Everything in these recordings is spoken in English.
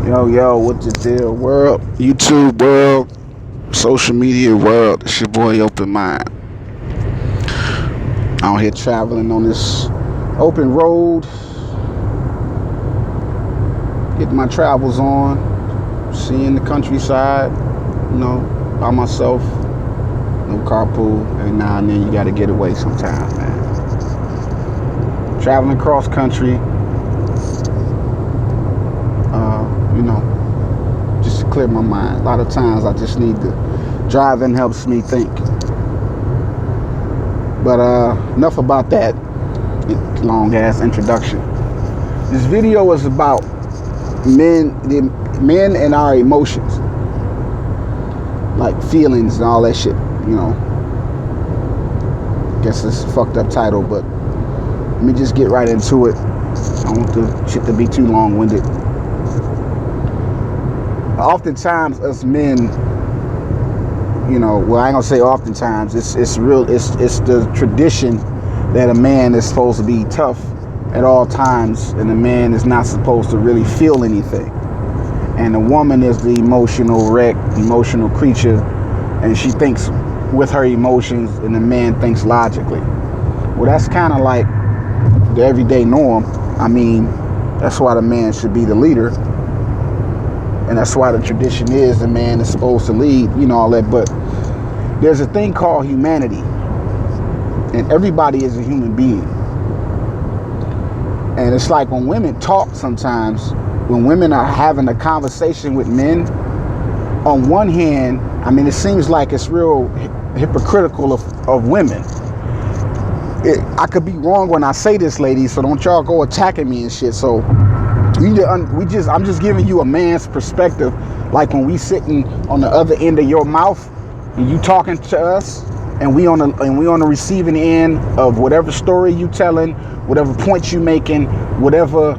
Yo, what's the deal, world? YouTube world, social media world. It's your boy Open Mind. Out here traveling on this open road, getting my travels on, seeing the countryside, by myself. No carpool. Every now and then you gotta get away sometimes, man. Traveling cross country, just to clear my mind. A lot of times I just need to driving helps me think. But enough about that long ass introduction. This video is about men and our emotions, like feelings and all that shit. Guess it's a fucked up title, but let me just get right into it. I don't want the shit to be too long-winded. Oftentimes, us men, I ain't gonna say oftentimes. It's the tradition that a man is supposed to be tough at all times, and a man is not supposed to really feel anything. And the woman is the emotional wreck, emotional creature, and she thinks with her emotions, and the man thinks logically. Well, that's kind of like the everyday norm. I mean, that's why the man should be the leader. And that's why the tradition is the man is supposed to lead, all that. But there's a thing called humanity. And everybody is a human being. And it's like when women talk sometimes, when women are having a conversation with men, on one hand, it seems like it's real hypocritical of women. I could be wrong when I say this, ladies, so don't y'all go attacking me and shit. So I'm just giving you a man's perspective, like when we sitting on the other end of your mouth and you talking to us, and we on the receiving end of whatever story you telling, whatever points you making, whatever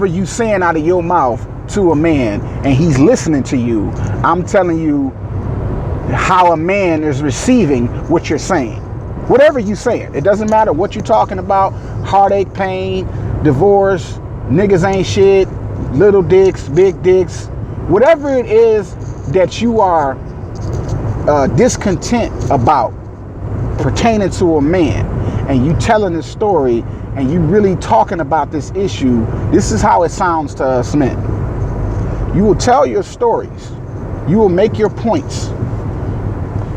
you saying out of your mouth to a man, and he's listening to you. I'm telling you how a man is receiving what you're saying. Whatever you saying, it doesn't matter what you're talking about. Heartache, pain, divorce, niggas ain't shit, little dicks, big dicks, whatever it is that you are discontent about pertaining to a man, and you telling the story, and you really talking about this issue, this is how it sounds to us men. You will tell your stories. You will make your points.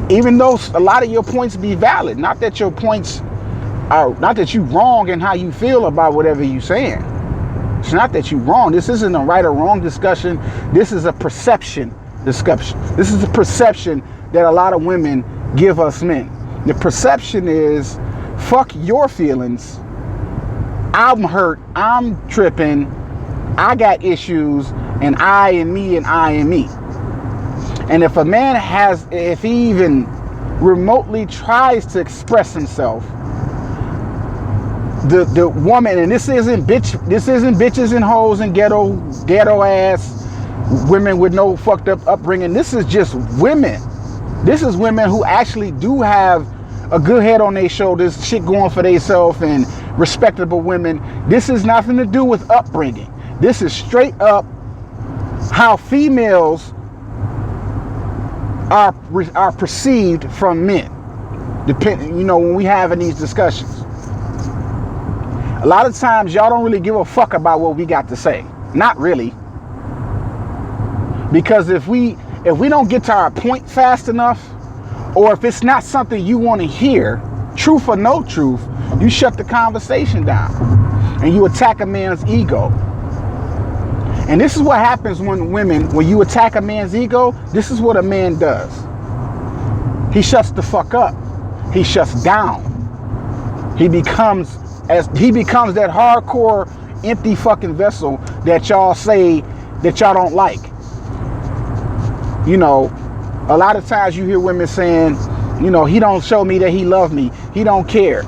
Even though a lot of your points be valid, not that you wrong in how you feel about whatever you saying. It's not that you wrong. This isn't a right or wrong discussion. This is a perception discussion. This is a perception that a lot of women give us men. The perception is, fuck your feelings. I'm hurt. I'm tripping. I got issues, and I and me and I and me. And if a man if he even remotely tries to express himself, the woman, and this isn't bitches and hoes and ghetto ass women with no fucked up upbringing. This is just women. This is women who actually do have a good head on their shoulders, shit going for themselves, and respectable women. This has nothing to do with upbringing. This is straight up how females are perceived from men, when we having these discussions. A lot of times y'all don't really give a fuck about what we got to say. Not really. Because if we don't get to our point fast enough, or if it's not something you want to hear, truth or no truth, you shut the conversation down and you attack a man's ego. And this is what happens when you attack a man's ego. This is what a man does. He shuts the fuck up. He shuts down. He becomes that hardcore empty fucking vessel that y'all say that y'all don't like. A lot of times you hear women saying, he don't show me that he love me. He don't care.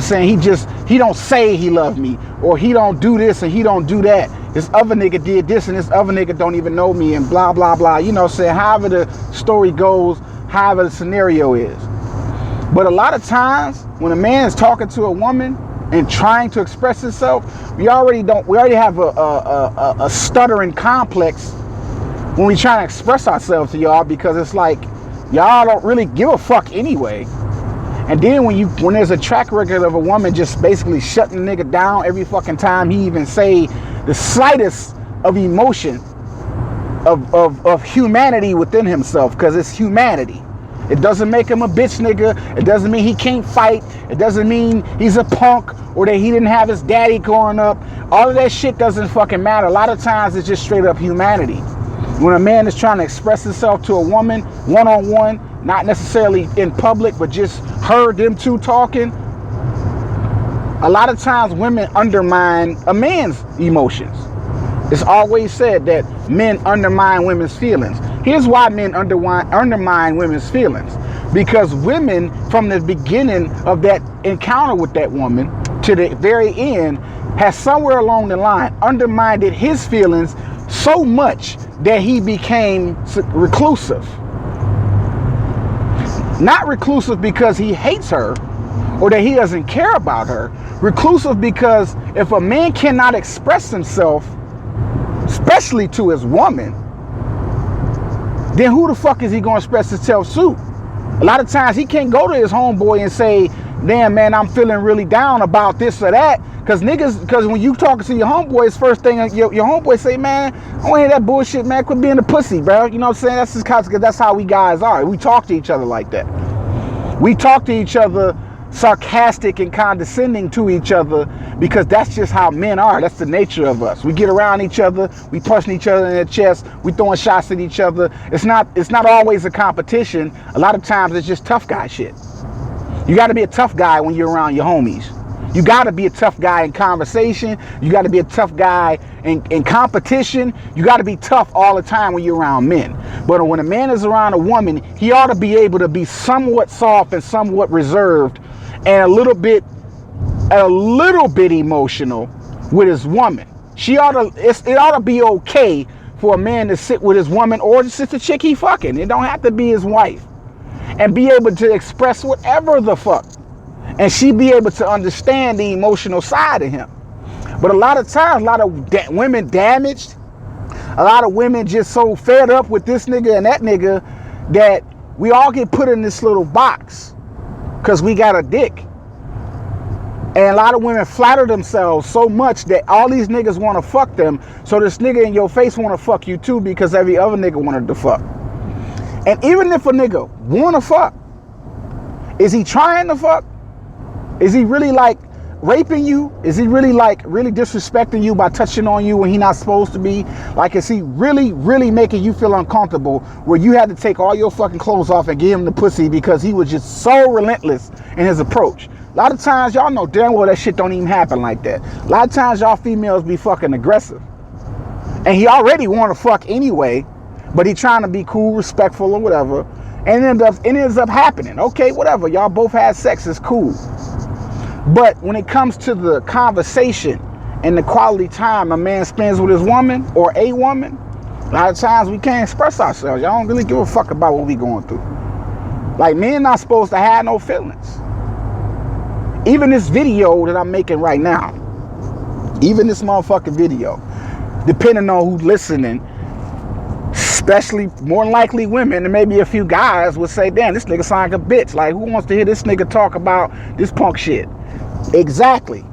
Saying he don't say he love me, or he don't do this and he don't do that. This other nigga did this and this other nigga don't even know me, and blah, blah, blah. Saying however the story goes, however the scenario is. But a lot of times when a man is talking to a woman, and trying to express himself, we already have a stuttering complex when we try to express ourselves to y'all, because it's like y'all don't really give a fuck anyway. And then when there's a track record of a woman just basically shutting a nigga down every fucking time he even say the slightest of emotion of humanity within himself, because it's humanity. It doesn't make him a bitch nigga. It doesn't mean he can't fight. It doesn't mean he's a punk or that he didn't have his daddy growing up. All of that shit doesn't fucking matter. A lot of times it's just straight up humanity. When a man is trying to express himself to a woman one-on-one, not necessarily in public, but just them two talking, a lot of times women undermine a man's emotions. It's always said that men undermine women's feelings. Here's why men undermine women's feelings. Because women, from the beginning of that encounter with that woman to the very end, has somewhere along the line undermined his feelings so much that he became reclusive. Not reclusive because he hates her or that he doesn't care about her. Reclusive because if a man cannot express himself, especially to his woman, then who the fuck is he going to express himself to? A lot of times he can't go to his homeboy and say, damn man, I'm feeling really down about this or that. Because when you talking to your homeboys, first thing your homeboy say, man, I don't hear that bullshit, man. Quit being a pussy, bro. You know what I'm saying? That's just because that's how we guys are. We talk to each other like that. We talk to each other sarcastic and condescending to each other because that's just how men are. That's the nature of us. We get around each other, we punching each other in the chest, we throwing shots at each other. It's not always a competition. A lot of times it's just tough guy shit. You got to be a tough guy when you're around your homies. You got to be a tough guy in conversation. You got to be a tough guy in competition. You got to be tough all the time when you're around men. But when a man is around a woman, he ought to be able to be somewhat soft and somewhat reserved and a little bit emotional with his woman. It ought to be okay for a man to sit with his woman or just the chick he fucking. It don't have to be his wife. And be able to express whatever the fuck. And she be able to understand the emotional side of him. But a lot of times, a lot of women damaged. A lot of women just so fed up with this nigga and that nigga that we all get put in this little box because we got a dick. And a lot of women flatter themselves so much that all these niggas want to fuck them. So this nigga in your face want to fuck you too because every other nigga wanted to fuck. And even if a nigga want to fuck, is he trying to fuck? Is he really like raping you? Is he really like really disrespecting you by touching on you when he not supposed to be? Like, is he really, really making you feel uncomfortable where you had to take all your fucking clothes off and give him the pussy because he was just so relentless in his approach? A lot of times y'all know damn well that shit don't even happen like that. A lot of times y'all females be fucking aggressive. And he already want to fuck anyway, but he trying to be cool, respectful or whatever. And it ends up happening. Okay, whatever. Y'all both had sex, it's cool. But when it comes to the conversation and the quality time a man spends with his woman or a woman, a lot of times we can't express ourselves. Y'all don't really give a fuck about what we going through. Like, men not supposed to have no feelings. Even this video that I'm making right now, even this motherfucking video, depending on who's listening, especially more than likely women and maybe a few guys would say, damn, this nigga sound like a bitch. Like, who wants to hear this nigga talk about this punk shit? Exactly.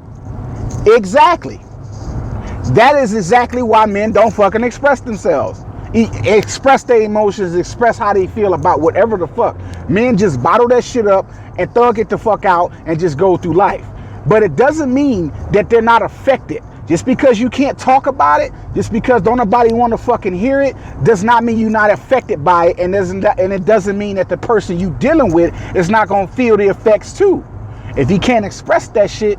That is exactly why men don't fucking express themselves. Express their emotions, express how they feel about whatever the fuck. Men just bottle that shit up and thug it the fuck out and just go through life. But it doesn't mean that they're not affected. Just because you can't talk about it, just because don't nobody want to fucking hear it, does not mean you're not affected by it, and it doesn't mean that the person you dealing with is not gonna feel the effects too. If he can't express that shit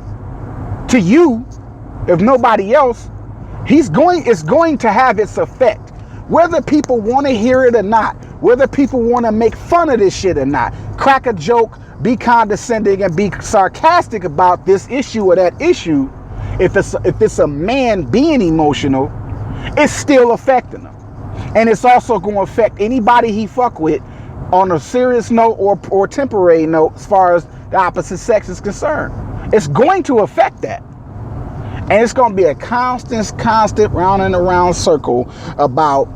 to you, if nobody else, it's going to have its effect. Whether people want to hear it or not, whether people want to make fun of this shit or not, crack a joke, be condescending and be sarcastic about this issue or that issue, if it's a man being emotional, it's still affecting him. And it's also going to affect anybody he fuck with on a serious note or temporary note as far as the opposite sex is concerned. It's going to affect that. And it's going to be a constant round and around circle about,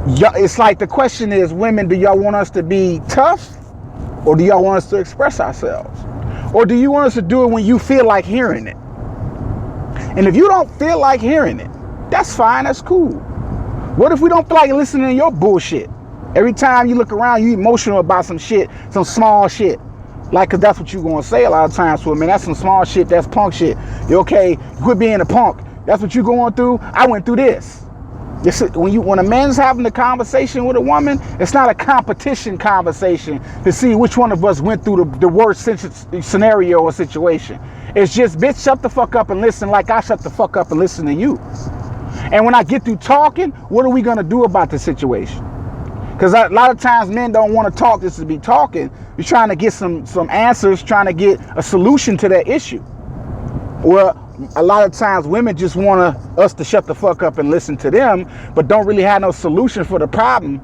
it's like the question is, women, do y'all want us to be tough, or do y'all want us to express ourselves? Or do you want us to do it when you feel like hearing it? And if you don't feel like hearing it, that's fine, that's cool. What if we don't feel like listening to your bullshit? Every time you look around, you emotional about some shit, some small shit. Like, cause that's what you gonna say a lot of times to women. That's some small shit, that's punk shit. You okay, quit being a punk. That's what you going through. I went through this. When a man's having a conversation with a woman, it's not a competition conversation to see which one of us went through the worst scenario or situation. It's just, bitch, shut the fuck up and listen like I shut the fuck up and listen to you. And when I get through talking, what are we gonna do about the situation? Because a lot of times men don't want to talk just to be talking. You're trying to get some answers, trying to get a solution to that issue. Well, a lot of times women just want us to shut the fuck up and listen to them, but don't really have no solution for the problem.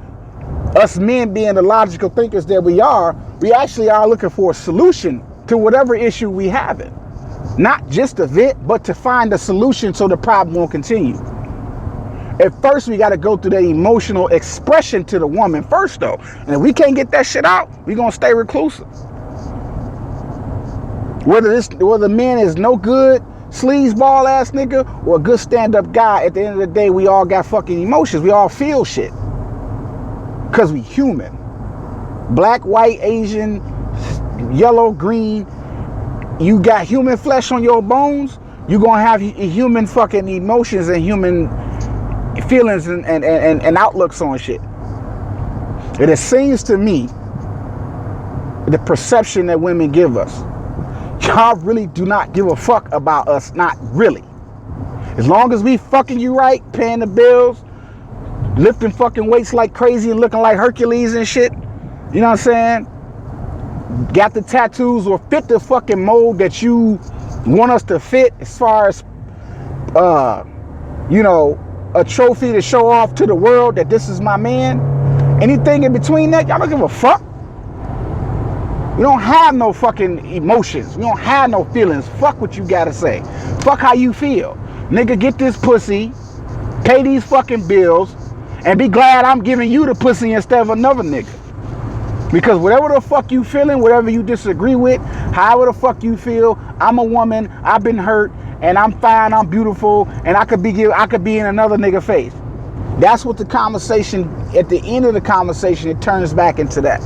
Us men, being the logical thinkers that we actually are looking for a solution to whatever issue we having. Not just a vent, but to find a solution so the problem won't continue. At first, we got to go through that emotional expression to the woman first, though. And if we can't get that shit out, we going to stay reclusive. Whether the man is no good, sleazeball ass nigga, or a good stand-up guy, at the end of the day, we all got fucking emotions. We all feel shit. Because we human. Black, white, Asian, yellow, green. You got human flesh on your bones, you going to have human fucking emotions and human feelings and outlooks on shit. And it seems to me, the perception that women give us, y'all really do not give a fuck about us. Not really. As long as we fucking you right, paying the bills, lifting fucking weights like crazy and looking like Hercules and shit, you know what I'm saying? Got the tattoos or fit the fucking mold that you want us to fit, as far as a trophy to show off to the world that this is my man. Anything in between that, y'all don't give a fuck. We don't have no fucking emotions. We don't have no feelings. Fuck what you gotta say. Fuck how you feel. Nigga, get this pussy, pay these fucking bills, and be glad I'm giving you the pussy instead of another nigga. Because whatever the fuck you feeling, whatever you disagree with, however the fuck you feel, I'm a woman, I've been hurt, and I'm fine, I'm beautiful, and I could be in another nigga face. That's what the conversation, at the end of the conversation, it turns back into that.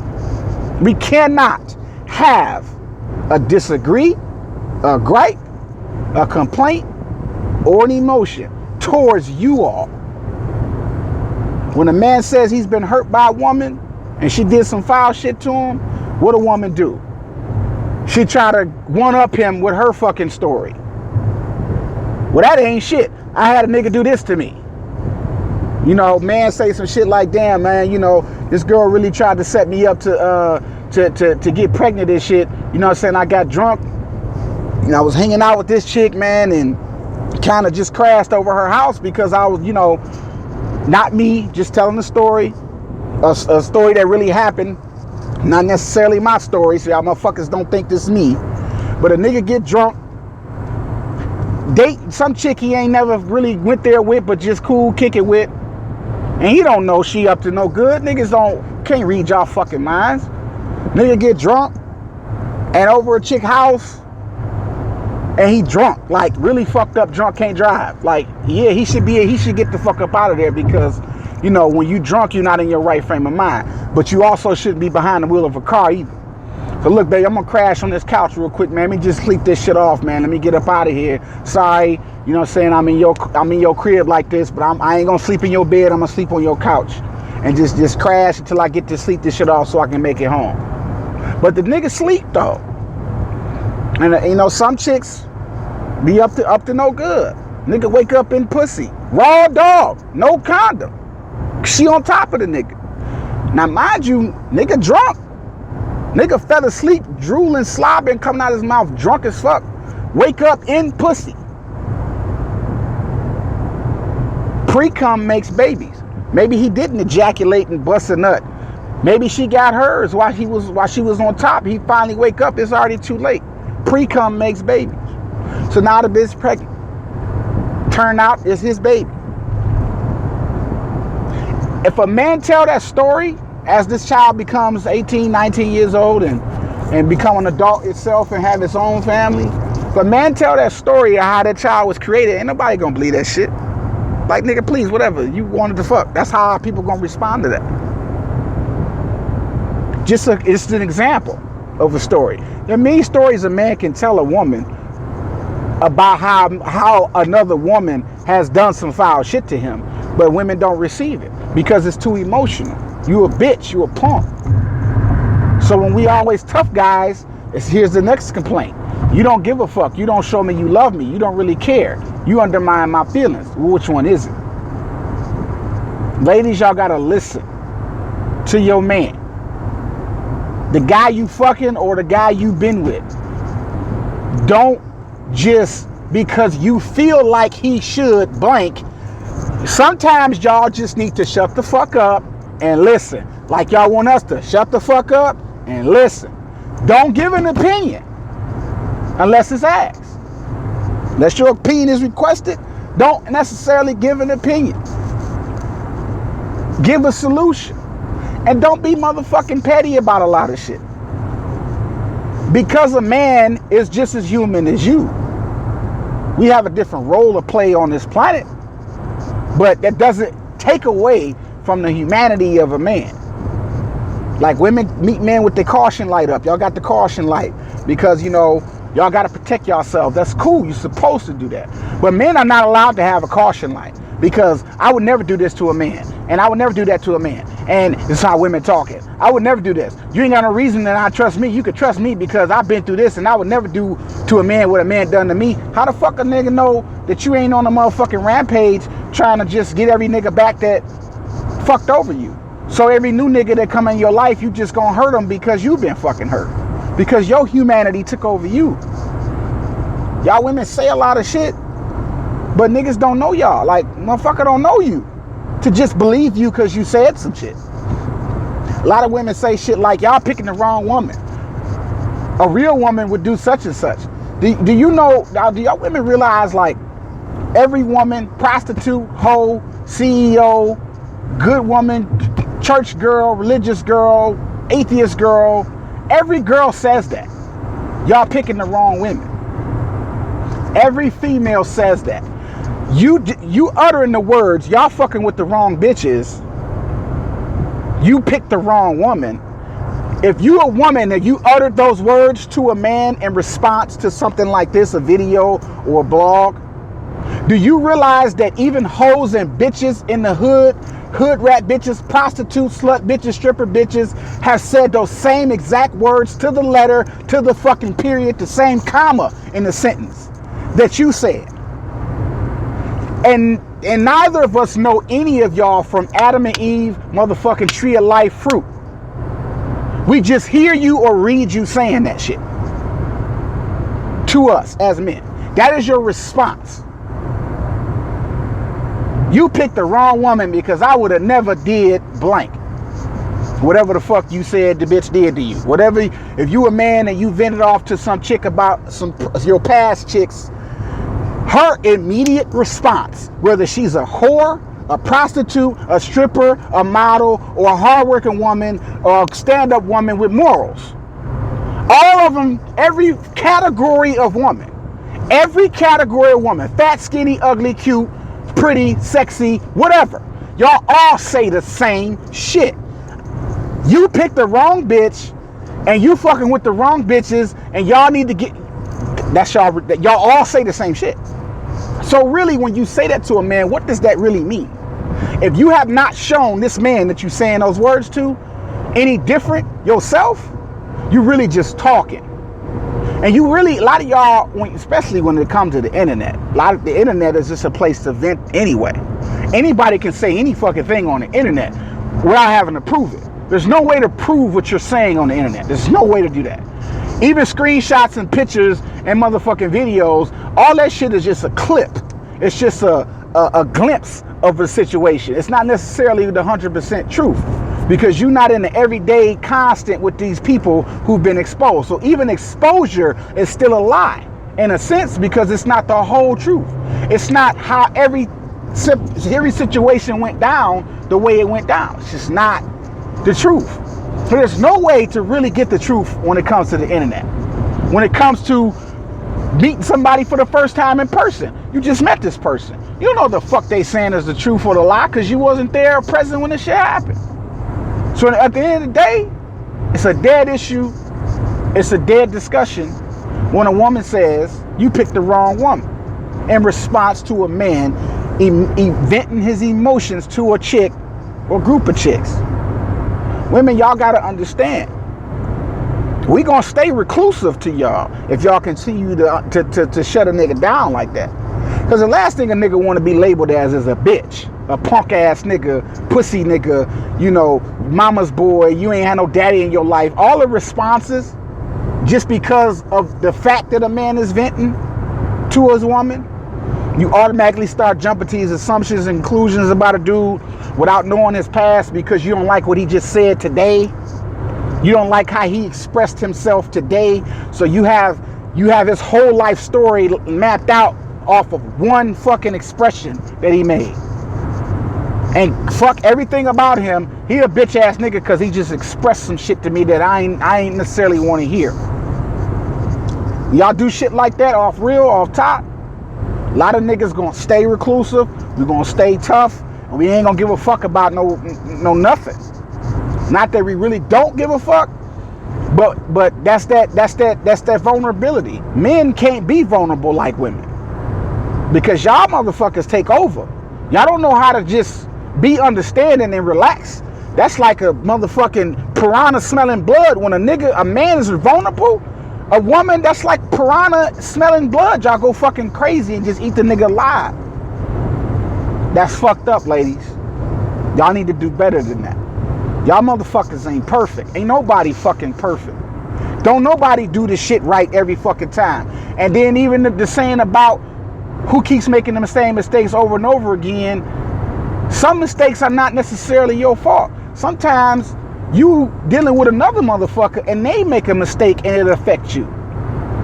We cannot have a disagree, a gripe, a complaint, or an emotion towards you all. When a man says he's been hurt by a woman and she did some foul shit to him, what a woman do? She try to one-up him with her fucking story. Well, that ain't shit. I had a nigga do this to me. You know, man say some shit like, damn, man, you know, this girl really tried to set me up to get pregnant and shit. You know what I'm saying? I got drunk and I was hanging out with this chick, man, and kind of just crashed over her house because I was, you know, not me, just telling the story. A story that really happened, not necessarily my story, so y'all motherfuckers don't think this is me. But a nigga get drunk, date some chick he ain't never really went there with, but just cool, kick it with, and he don't know she up to no good. Niggas can't read y'all fucking minds. Nigga get drunk and over a chick house, and he drunk, like really fucked up drunk, can't drive. Like, yeah, he should get the fuck up out of there, because you know, when you drunk, you're not in your right frame of mind. But you also shouldn't be behind the wheel of a car either. So look, babe, I'm gonna crash on this couch real quick, man. Let me just sleep this shit off, man. Let me get up out of here. Sorry, you know what I'm saying? I'm in your crib like this, but I ain't gonna sleep in your bed. I'm gonna sleep on your couch. And just crash until I get to sleep this shit off so I can make it home. But the nigga sleep though. And you know, some chicks be up to no good. Nigga wake up in pussy. Raw dog, no condom. She on top of the nigga. Now, mind you, nigga drunk. Nigga fell asleep, drooling, slobbering, coming out of his mouth, drunk as fuck. Wake up in pussy. Pre-cum makes babies. Maybe he didn't ejaculate and bust a nut. Maybe she got hers while she was on top. He finally wake up, it's already too late. Pre-cum makes babies. So now the bitch pregnant. Turn out it's his baby. If a man tell that story as this child becomes 18, 19 years old and become an adult itself and have its own family, if a man tell that story of how that child was created, ain't nobody gonna believe that shit. Like, nigga, please, whatever, you wanted to fuck. That's how people gonna respond to that. It's an example of a story. There are many stories a man can tell a woman about how another woman has done some foul shit to him, but women don't receive it because it's too emotional. You a bitch, you a punk. So when we always tough guys, here's the next complaint. You don't give a fuck. You don't show me you love me. You don't really care. You undermine my feelings. Well, which one is it? Ladies, y'all gotta listen to your man. The guy you fucking or the guy you been with. Don't just because you feel like he should blank. Sometimes y'all just need to shut the fuck up and listen. Like y'all want us to shut the fuck up and listen. Don't give an opinion unless it's asked. Unless your opinion is requested, don't necessarily give an opinion. Give a solution. And don't be motherfucking petty about a lot of shit. Because a man is just as human as you. We have a different role to play on this planet. But that doesn't take away from the humanity of a man. Like, women meet men with their caution light up. Y'all got the caution light because, you know, y'all got to protect yourselves. That's cool. You're supposed to do that. But men are not allowed to have a caution light because I would never do this to a man. And I would never do that to a man. And this is how women talking. I would never do this. You ain't got no reason to not trust me. You could trust me because I've been through this and I would never do to a man what a man done to me. How the fuck a nigga know that you ain't on a motherfucking rampage trying to just get every nigga back that fucked over you? So every new nigga that come in your life, you just gonna hurt him because you been fucking hurt. Because your humanity took over you. Y'all women say a lot of shit, but niggas don't know y'all. Like, motherfucker don't know you to just believe you because you said some shit. A lot of women say shit like, y'all picking the wrong woman. A real woman would do such and such. Do you know, do y'all women realize, like, every woman, prostitute, hoe, CEO, good woman, church girl, religious girl, atheist girl, every girl says that. Y'all picking the wrong women. Every female says that. You uttering the words, y'all fucking with the wrong bitches. You picked the wrong woman. If you a woman and you uttered those words to a man in response to something like this, a video or a blog, do you realize that even hoes and bitches in the hood rat bitches, prostitutes, slut bitches, stripper bitches have said those same exact words to the letter, to the fucking period, the same comma in the sentence that you said. And neither of us know any of y'all from Adam and Eve motherfucking tree of life fruit. We just hear you or read you saying that shit to us as men. That is your response. You picked the wrong woman because I would have never did blank. Whatever the fuck you said the bitch did to you. Whatever, if you a man and you vented off to some chick about your past chicks, her immediate response, whether she's a whore, a prostitute, a stripper, a model, or a hardworking woman, or a stand-up woman with morals. All of them, every category of woman, fat, skinny, ugly, cute, pretty, sexy, whatever. Y'all all say the same shit. You picked the wrong bitch, and you fucking with the wrong bitches, and y'all need to get, that's y'all all say the same shit. So really, when you say that to a man, what does that really mean? If you have not shown this man that you're saying those words to any different yourself, you really just talking. And you really, a lot of y'all, especially when it comes to the internet, the internet is just a place to vent anyway. Anybody can say any fucking thing on the internet without having to prove it. There's no way to prove what you're saying on the internet. There's no way to do that. Even screenshots and pictures and motherfucking videos, all that shit is just a clip. It's just a glimpse of a situation. It's not necessarily the 100% truth. because you're not in the everyday constant with these people who've been exposed. So even exposure is still a lie in a sense, because it's not the whole truth. It's not how every situation went down the way it went down. It's just not the truth. So there's no way to really get the truth when it comes to the internet. When it comes to meeting somebody for the first time in person, you just met this person. You don't know what the fuck they saying is the truth or the lie, because you wasn't there or present when the shit happened. So at the end of the day, it's a dead issue. It's a dead discussion when a woman says you picked the wrong woman in response to a man venting his emotions to a chick or group of chicks. Women, y'all gotta understand, we gonna stay reclusive to y'all if y'all continue to shut a nigga down like that. Because the last thing a nigga want to be labeled as is a bitch, a punk ass nigga, pussy nigga, you know, mama's boy, you ain't had no daddy in your life. All the responses, just because of the fact that a man is venting to his woman, you automatically start jumping to his assumptions and conclusions about a dude without knowing his past, because you don't like what he just said today. You don't like how he expressed himself today. So you have his whole life story mapped out off of one fucking expression that he made. And fuck everything about him. He a bitch ass nigga because he just expressed some shit to me that I ain't necessarily want to hear. Y'all do shit like that off real, off top. A lot of niggas gonna stay reclusive. We gonna stay tough, and we ain't gonna give a fuck about no nothing. Not that we really don't give a fuck, but that's that vulnerability. Men can't be vulnerable like women, because y'all motherfuckers take over. Y'all don't know how to just be understanding and relax. That's like a motherfucking piranha smelling blood. When a man is vulnerable, a woman, that's like piranha smelling blood. Y'all go fucking crazy and just eat the nigga alive. That's fucked up, ladies. Y'all need to do better than that. Y'all motherfuckers ain't perfect. Ain't nobody fucking perfect. Don't nobody do this shit right every fucking time. And then even the saying about who keeps making the same mistakes over and over again, some mistakes are not necessarily your fault. Sometimes you dealing with another motherfucker and they make a mistake and it affects you.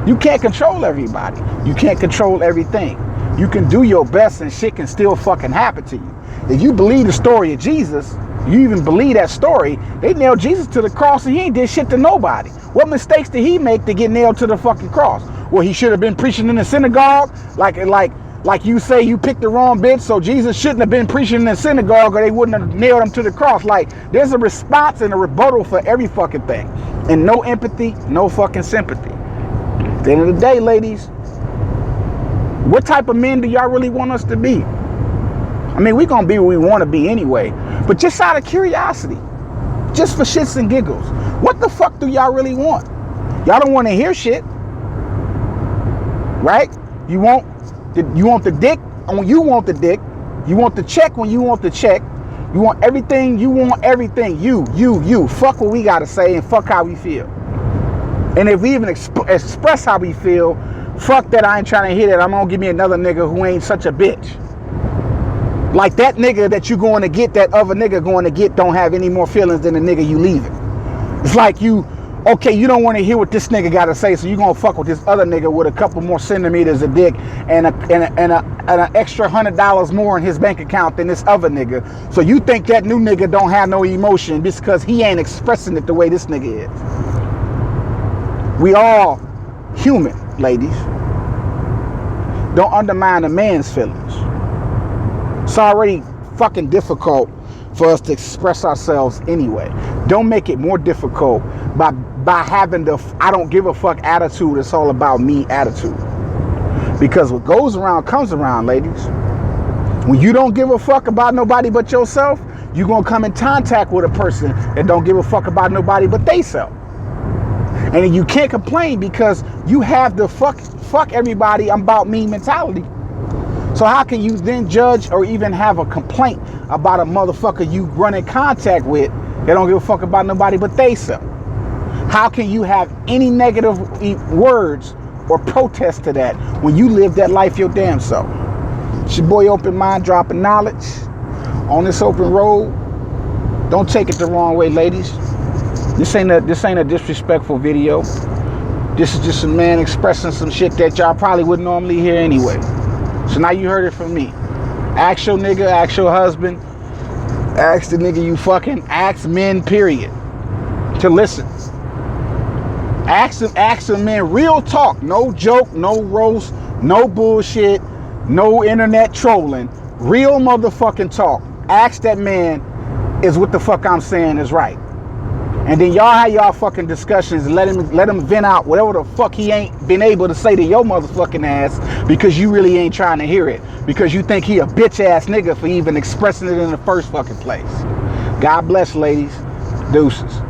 You can't control everybody. You can't control everything. You can do your best and shit can still fucking happen to you. If you believe the story of Jesus, you even believe that story, they nailed Jesus to the cross and he ain't did shit to nobody. What mistakes did he make to get nailed to the fucking cross? Well, he should have been preaching in the synagogue, like you say you picked the wrong bitch, so Jesus shouldn't have been preaching in the synagogue, or they wouldn't have nailed him to the cross. Like, there's a response and a rebuttal for every fucking thing. And no empathy, no fucking sympathy. At the end of the day, ladies, what type of men do y'all really want us to be? I mean, we gonna be what we want to be anyway, but just out of curiosity, just for shits and giggles, what the fuck do y'all really want? Y'all don't want to hear shit, right? You want the dick when you want the dick. You want the check when you want the check. You want everything. You want everything. You. Fuck what we gotta say and fuck how we feel. And if we even express how we feel, fuck that. I ain't trying to hear that. I'm gonna give me another nigga who ain't such a bitch. Like that nigga that you going to get, that other nigga going to get, don't have any more feelings than the nigga you leaving. It's like you don't want to hear what this nigga got to say, so you gonna fuck with this other nigga with a couple more centimeters of dick and an extra $100 more in his bank account than this other nigga. So you think that new nigga don't have no emotion just because he ain't expressing it the way this nigga is. We all human, ladies. Don't undermine a man's feelings. It's already fucking difficult for us to express ourselves anyway. Don't make it more difficult by having the I don't give a fuck attitude. It's all about me attitude. Because what goes around comes around, ladies. When you don't give a fuck about nobody but yourself, you're going to come in contact with a person that don't give a fuck about nobody but they self. And you can't complain because you have the fuck everybody, I'm about me mentality. So how can you then judge or even have a complaint about a motherfucker you run in contact with that don't give a fuck about nobody but they self? How can you have any negative words or protest to that when you live that life your damn self? It's your boy Open Mind, dropping knowledge on this open road. Don't take it the wrong way, ladies. This ain't a disrespectful video. This is just a man expressing some shit that y'all probably wouldn't normally hear anyway. So now you heard it from me. Ask your nigga, ask your husband, ask the nigga you fucking, ask men, period, to listen. Ask them men, real talk, no joke, no roast, no bullshit, no internet trolling, real motherfucking talk. Ask that man, is what the fuck I'm saying is right. And then y'all have y'all fucking discussions and let him vent out whatever the fuck he ain't been able to say to your motherfucking ass because you really ain't trying to hear it. Because you think he a bitch ass nigga for even expressing it in the first fucking place. God bless, ladies. Deuces.